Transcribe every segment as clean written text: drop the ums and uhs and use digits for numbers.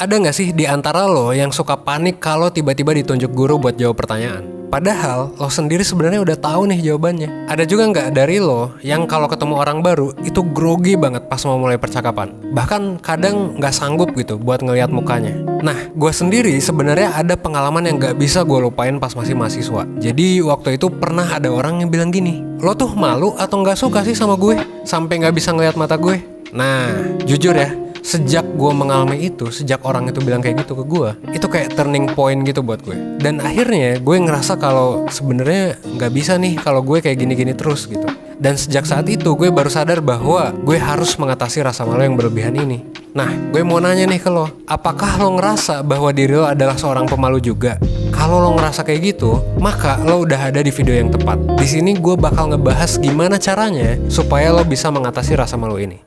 Ada nggak sih di antara lo yang suka panik kalau tiba-tiba ditunjuk guru buat jawab pertanyaan? Padahal lo sendiri sebenarnya udah tahu nih jawabannya. Ada juga nggak dari lo yang kalau ketemu orang baru itu grogi banget pas mau mulai percakapan? Bahkan kadang nggak sanggup gitu buat ngelihat mukanya. Nah, gue sendiri sebenarnya ada pengalaman yang nggak bisa gue lupain pas masih mahasiswa. Jadi waktu itu pernah ada orang yang bilang gini, lo tuh malu atau nggak suka sih sama gue? Sampai nggak bisa ngelihat mata gue? Nah, jujur ya, sejak gue mengalami itu, sejak orang itu bilang kayak gitu ke gue, itu kayak turning point gitu buat gue. Dan akhirnya gue ngerasa kalau sebenarnya nggak bisa nih kalau gue kayak gini-gini terus gitu. Dan sejak saat itu gue baru sadar bahwa gue harus mengatasi rasa malu yang berlebihan ini. Nah, gue mau nanya nih ke lo, apakah lo ngerasa bahwa diri lo adalah seorang pemalu juga? Kalau lo ngerasa kayak gitu, maka lo udah ada di video yang tepat. Di sini gue bakal ngebahas gimana caranya supaya lo bisa mengatasi rasa malu ini.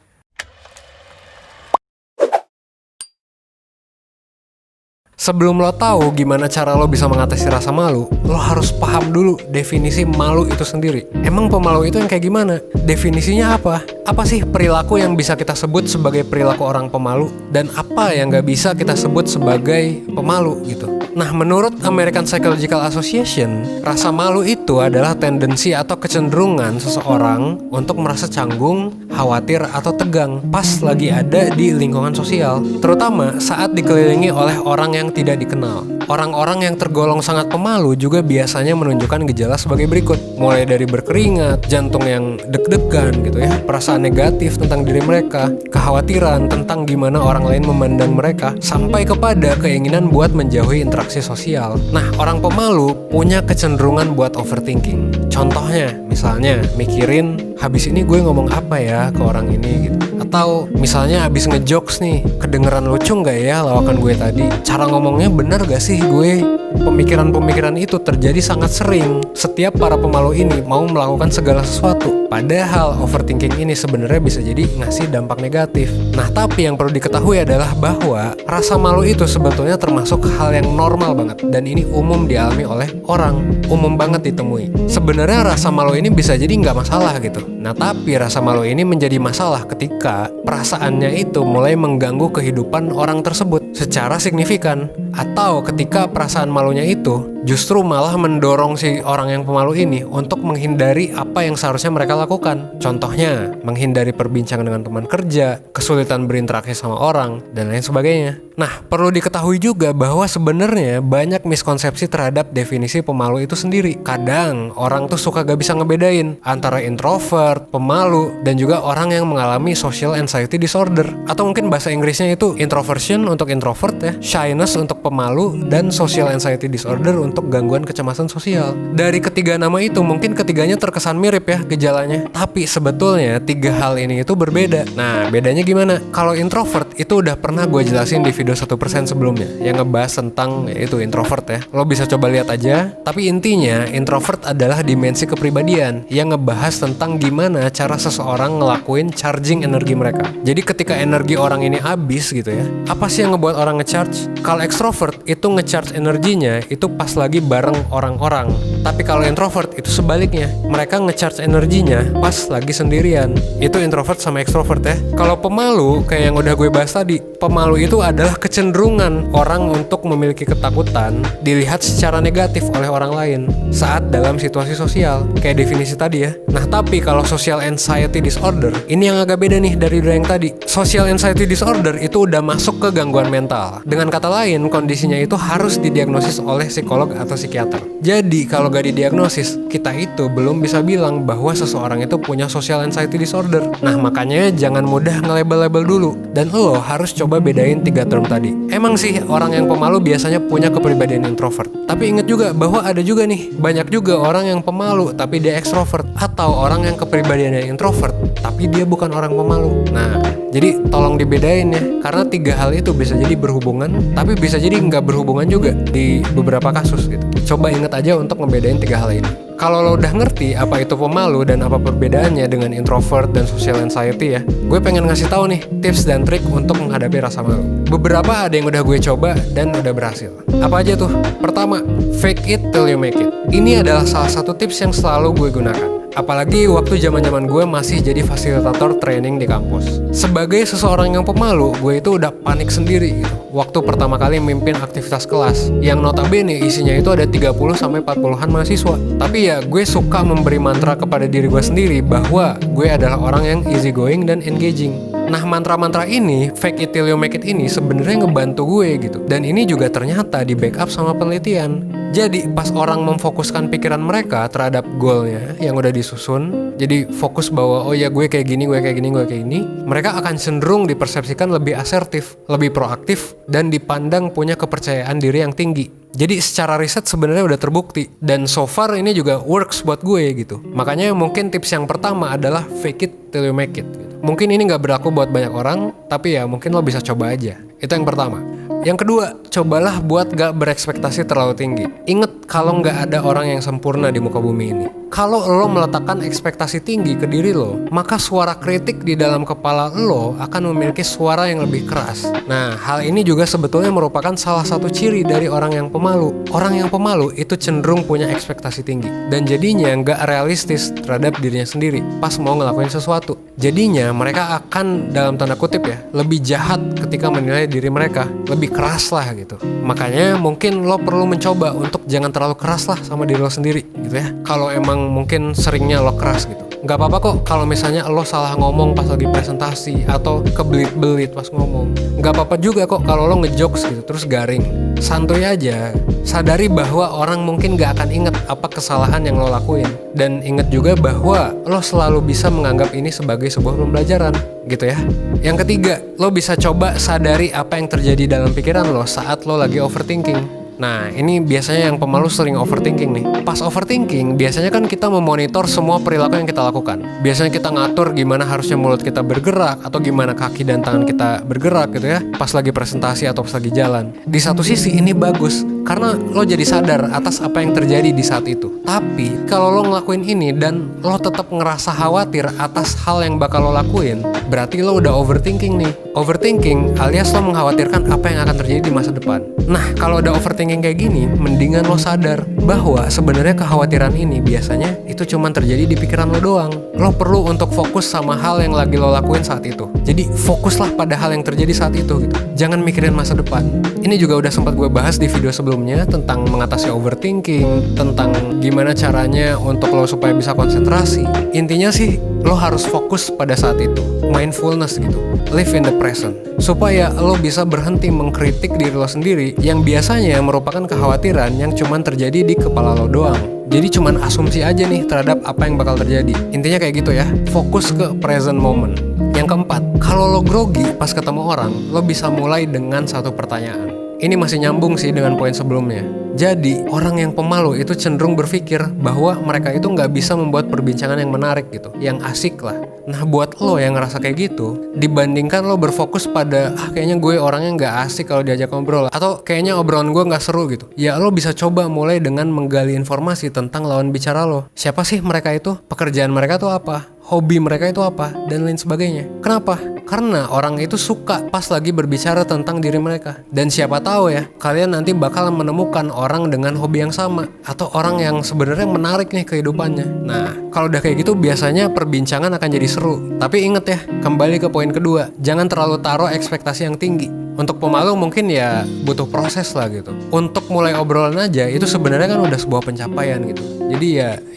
Sebelum lo tahu gimana cara lo bisa mengatasi rasa malu, lo harus paham dulu definisi malu itu sendiri. Emang pemalu itu yang kayak gimana? Definisinya apa? Apa sih perilaku yang bisa kita sebut sebagai perilaku orang pemalu? Dan apa yang gak bisa kita sebut sebagai pemalu gitu? Nah, menurut American Psychological Association, rasa malu itu adalah tendensi atau kecenderungan seseorang untuk merasa canggung, khawatir, atau tegang pas lagi ada di lingkungan sosial, terutama saat dikelilingi oleh orang yang tidak dikenal. Orang-orang yang tergolong sangat pemalu juga biasanya menunjukkan gejala sebagai berikut, mulai dari berkeringat, jantung yang deg-degan gitu ya, perasaan negatif tentang diri mereka, kekhawatiran tentang gimana orang lain memandang mereka, sampai kepada keinginan buat menjauhi interaksi sosial. Nah, orang pemalu punya kecenderungan buat overthinking. Contohnya, misalnya mikirin, habis ini gue ngomong apa ya ke orang ini gitu. Atau misalnya habis ngejokes nih, kedengeran lucu nggak ya lawakan gue tadi? Cara ngomongnya bener gak sih gue? Pemikiran-pemikiran itu terjadi sangat sering setiap para pemalu ini mau melakukan segala sesuatu. Padahal overthinking ini sebenarnya bisa jadi ngasih dampak negatif. Nah, tapi yang perlu diketahui adalah bahwa rasa malu itu sebetulnya termasuk hal yang normal banget. Dan ini umum dialami oleh orang, umum banget ditemui. Sebenarnya rasa malu ini bisa jadi nggak masalah gitu. Nah, tapi rasa malu ini menjadi masalah ketika perasaannya itu mulai mengganggu kehidupan orang tersebut secara signifikan. Atau ketika perasaan malunya itu justru malah mendorong si orang yang pemalu ini untuk menghindari apa yang seharusnya mereka lakukan. Contohnya, menghindari perbincangan dengan teman kerja, kesulitan berinteraksi sama orang, dan lain sebagainya. Nah, perlu diketahui juga bahwa sebenarnya banyak miskonsepsi terhadap definisi pemalu itu sendiri. Kadang orang tuh suka gak bisa ngebedain antara introvert, pemalu, dan juga orang yang mengalami social anxiety disorder. Atau mungkin bahasa Inggrisnya itu introversion untuk introvert ya, shyness untuk pemalu, dan social anxiety disorder untuk gangguan kecemasan sosial. Dari ketiga nama itu mungkin ketiganya terkesan mirip ya gejalanya, tapi sebetulnya tiga hal ini itu berbeda. Nah, bedanya gimana? Kalau introvert itu udah pernah gue jelasin di video 1% sebelumnya yang ngebahas tentang yaitu introvert ya. Lo bisa coba lihat aja. Tapi intinya introvert adalah dimensi kepribadian yang ngebahas tentang gimana cara seseorang ngelakuin charging energi mereka. Jadi ketika energi orang ini habis gitu ya, apa sih yang ngebuat orang ngecharge? Kalau extrovert itu ngecharge energinya itu pas lagi bareng orang-orang. Tapi kalau introvert itu sebaliknya, mereka ngecharge energinya pas lagi sendirian. Itu introvert sama extrovert ya. Kalau pemalu kayak yang udah gue bahas tadi, pemalu itu adalah kecenderungan orang untuk memiliki ketakutan dilihat secara negatif oleh orang lain saat dalam situasi sosial, kayak definisi tadi ya. Nah, tapi kalau social anxiety disorder, ini yang agak beda nih dari yang tadi. Social anxiety disorder itu udah masuk ke gangguan mental. Dengan kata lain, kondisinya itu harus didiagnosis oleh psikolog atau psikiater. Jadi, kalau gak didiagnosis, kita itu belum bisa bilang bahwa seseorang itu punya social anxiety disorder. Nah, makanya jangan mudah nge-label-label dulu. Dan lo harus coba bedain tiga term tadi. Emang sih orang yang pemalu biasanya punya kepribadian introvert. Tapi ingat juga bahwa ada juga nih, banyak juga orang yang pemalu tapi dia extrovert. Atau orang yang kepribadiannya introvert tapi dia bukan orang pemalu. Nah, jadi tolong dibedain ya. Karena tiga hal itu bisa jadi berhubungan, tapi bisa jadi nggak berhubungan juga di beberapa kasus gitu. Coba ingat aja untuk ngebedain tiga hal ini. Kalau lo udah ngerti apa itu pemalu dan apa perbedaannya dengan introvert dan social anxiety ya, gue pengen ngasih tahu nih tips dan trik untuk menghadapi rasa malu. Beberapa ada yang udah gue coba dan udah berhasil. Apa aja tuh? Pertama, fake it till you make it. Ini adalah salah satu tips yang selalu gue gunakan. Apalagi waktu zaman-zaman gue masih jadi fasilitator training di kampus. Sebagai seseorang yang pemalu, gue itu udah panik sendiri gitu. Waktu pertama kali mimpin aktivitas kelas, yang notabene isinya itu ada 30-40an mahasiswa. Tapi ya gue suka memberi mantra kepada diri gue sendiri bahwa gue adalah orang yang easy going dan engaging. Nah, mantra-mantra ini, fake it till you make it ini sebenarnya ngebantu gue gitu. Dan ini juga ternyata di backup sama penelitian. Jadi pas orang memfokuskan pikiran mereka terhadap goalnya yang udah disusun, jadi fokus bahwa oh ya gue kayak gini, gue kayak gini, gue kayak gini, mereka akan cenderung dipersepsikan lebih asertif, lebih proaktif, dan dipandang punya kepercayaan diri yang tinggi. Jadi secara riset sebenarnya udah terbukti, dan so far ini juga works buat gue gitu. Makanya mungkin tips yang pertama adalah fake it till you make it gitu. Mungkin ini gak berlaku buat banyak orang, tapi ya mungkin lo bisa coba aja. Itu yang pertama. Yang kedua, cobalah buat gak berekspektasi terlalu tinggi. Ingat kalau gak ada orang yang sempurna di muka bumi ini. Kalau lo meletakkan ekspektasi tinggi ke diri lo, maka suara kritik di dalam kepala lo akan memiliki suara yang lebih keras. Nah, hal ini juga sebetulnya merupakan salah satu ciri dari orang yang pemalu. Orang yang pemalu itu cenderung punya ekspektasi tinggi, dan jadinya gak realistis terhadap dirinya sendiri pas mau ngelakuin sesuatu. Jadinya mereka akan, dalam tanda kutip ya, lebih jahat ketika menilai diri mereka, lebih keras lah gitu. Makanya mungkin lo perlu mencoba untuk jangan terlalu keras lah sama diri lo sendiri gitu ya. Kalau emang mungkin seringnya lo keras gitu, nggak apa-apa kok kalau misalnya lo salah ngomong pas lagi presentasi atau kebelit-belit pas ngomong. Nggak apa-apa juga kok kalau lo ngejokes gitu terus garing. Santuy aja. Sadari bahwa orang mungkin nggak akan inget apa kesalahan yang lo lakuin, dan inget juga bahwa lo selalu bisa menganggap ini sebagai sebuah pembelajaran gitu ya. Yang ketiga, lo bisa coba sadari apa yang terjadi dalam pikiran lo saat lo lagi overthinking. Nah, ini biasanya yang pemalu sering overthinking nih. Pas overthinking, biasanya kan kita memonitor semua perilaku yang kita lakukan. Biasanya kita ngatur gimana harusnya mulut kita bergerak, atau gimana kaki dan tangan kita bergerak gitu ya, pas lagi presentasi atau pas lagi jalan. Di satu sisi ini bagus, karena lo jadi sadar atas apa yang terjadi di saat itu. Tapi, kalau lo ngelakuin ini dan lo tetap ngerasa khawatir atas hal yang bakal lo lakuin, berarti lo udah overthinking nih. Overthinking alias lo mengkhawatirkan apa yang akan terjadi di masa depan. Nah, kalau udah overthinking kayak gini, mendingan lo sadar bahwa sebenarnya kekhawatiran ini biasanya itu cuma terjadi di pikiran lo doang. Lo perlu untuk fokus sama hal yang lagi lo lakuin saat itu. Jadi fokuslah pada hal yang terjadi saat itu gitu. Jangan mikirin masa depan. Ini juga udah sempat gue bahas di video sebelumnya tentang mengatasi overthinking, tentang gimana caranya untuk lo supaya bisa konsentrasi. Intinya sih lo harus fokus pada saat itu, mindfulness gitu, live in the present, supaya lo bisa berhenti mengkritik diri lo sendiri yang biasanya merupakan kekhawatiran yang cuman terjadi di kepala lo doang. Jadi cuman asumsi aja nih terhadap apa yang bakal terjadi. Intinya kayak gitu ya, fokus ke present moment. Yang keempat, kalau lo grogi pas ketemu orang, lo bisa mulai dengan satu pertanyaan. Ini masih nyambung sih dengan poin sebelumnya. Jadi, orang yang pemalu itu cenderung berpikir bahwa mereka itu nggak bisa membuat perbincangan yang menarik gitu, yang asik lah. Nah, buat lo yang ngerasa kayak gitu, dibandingkan lo berfokus pada, kayaknya gue orangnya nggak asik kalau diajak ngobrol, atau kayaknya obrolan gue nggak seru gitu. Ya, lo bisa coba mulai dengan menggali informasi tentang lawan bicara lo. Siapa sih mereka itu? Pekerjaan mereka tuh apa? Hobi mereka itu apa? Dan lain sebagainya. Kenapa? Karena orang itu suka pas lagi berbicara tentang diri mereka. Dan siapa tahu ya, kalian nanti bakal menemukan orang dengan hobi yang sama, atau orang yang sebenarnya menarik nih kehidupannya. Nah, kalau udah kayak gitu biasanya perbincangan akan jadi seru. Tapi inget ya, kembali ke poin kedua, jangan terlalu taruh ekspektasi yang tinggi. Untuk pemalu mungkin ya butuh proses lah gitu. Untuk mulai obrolan aja itu sebenarnya kan udah sebuah pencapaian gitu. Jadi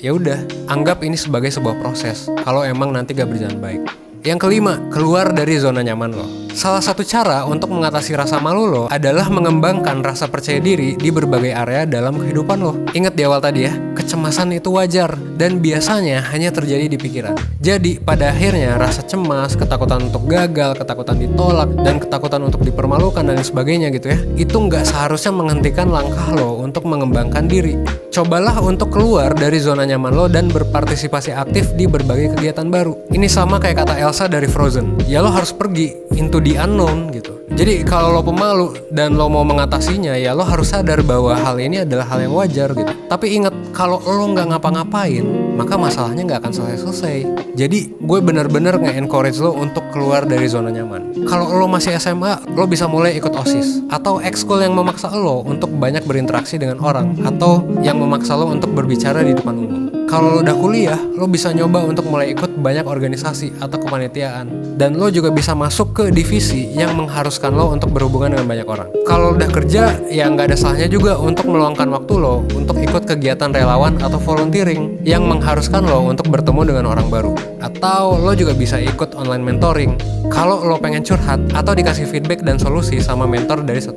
ya udah, anggap ini sebagai sebuah proses. Kalau emang nanti gak berjalan baik. Yang kelima, keluar dari zona nyaman lo. Salah satu cara untuk mengatasi rasa malu lo adalah mengembangkan rasa percaya diri di berbagai area dalam kehidupan lo. Ingat di awal tadi ya, kecemasan itu wajar dan biasanya hanya terjadi di pikiran. Jadi pada akhirnya rasa cemas, ketakutan untuk gagal, ketakutan ditolak, dan ketakutan untuk dipermalukan dan sebagainya gitu ya, itu nggak seharusnya menghentikan langkah lo untuk mengembangkan diri. Cobalah untuk keluar dari zona nyaman lo dan berpartisipasi aktif di berbagai kegiatan baru. Ini sama kayak kata Elsa dari Frozen. Ya lo harus pergi into the unknown gitu. Jadi kalau lo pemalu dan lo mau mengatasinya, ya lo harus sadar bahwa hal ini adalah hal yang wajar gitu. Tapi ingat, kalau lo nggak ngapa-ngapain, maka masalahnya nggak akan selesai-selesai. Jadi gue bener-bener nge-encourage lo untuk keluar dari zona nyaman. Kalau lo masih SMA, lo bisa mulai ikut OSIS atau ekskul yang memaksa lo untuk banyak berinteraksi dengan orang, atau yang memaksa lo untuk berbicara di depan umum. kalau lo udah kuliah, lo bisa nyoba untuk mulai ikut banyak organisasi atau kepanitiaan. Dan lo juga bisa masuk ke divisi yang mengharuskan lo untuk berhubungan dengan banyak orang. Kalau udah kerja, ya nggak ada salahnya juga untuk meluangkan waktu lo untuk ikut kegiatan relawan atau volunteering yang mengharuskan lo untuk bertemu dengan orang baru. Atau lo juga bisa ikut online mentoring kalau lo pengen curhat atau dikasih feedback dan solusi sama mentor dari 1%.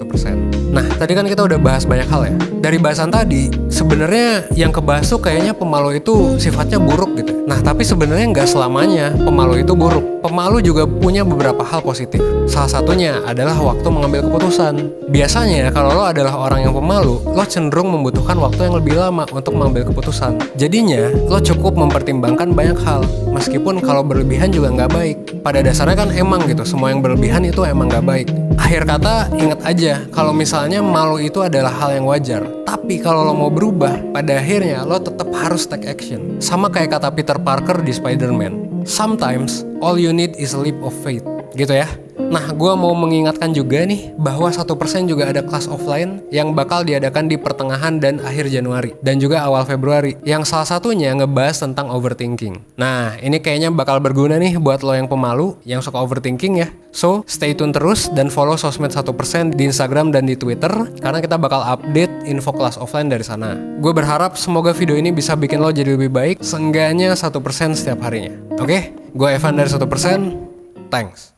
Nah, tadi kan kita udah bahas banyak hal ya. Dari bahasan tadi, sebenarnya yang kebahas tuh kayaknya pemalu itu sifatnya buruk gitu. Nah, tapi sebenarnya nggak selamanya pemalu itu buruk. Pemalu juga punya beberapa hal positif. Salah satunya adalah waktu mengambil keputusan. Biasanya kalau lo adalah orang yang pemalu, lo cenderung membutuhkan waktu yang lebih lama untuk mengambil keputusan. Jadinya, lo cukup mempertimbangkan banyak hal. Meskipun kalau berlebihan juga nggak baik. Pada dasarnya kan emang gitu, semua yang berlebihan itu emang nggak baik. Akhir kata, ingat aja kalau misalnya malu itu adalah hal yang wajar. Tapi kalau lo mau berubah, pada akhirnya lo tetap harus take action. Sama kayak kata Peter Parker di Spider-Man. Sometimes, all you need is a leap of faith. Gitu ya. Nah, gue mau mengingatkan juga nih bahwa 1% juga ada kelas offline yang bakal diadakan di pertengahan dan akhir Januari dan juga awal Februari, yang salah satunya ngebahas tentang overthinking. Nah, ini kayaknya bakal berguna nih buat lo yang pemalu, yang suka overthinking ya. So, stay tune terus dan follow sosmed 1% di Instagram dan di Twitter karena kita bakal update info kelas offline dari sana. Gue berharap semoga video ini bisa bikin lo jadi lebih baik, seenggaknya 1% setiap harinya. Oke? Gue Evan dari 1%. Thanks.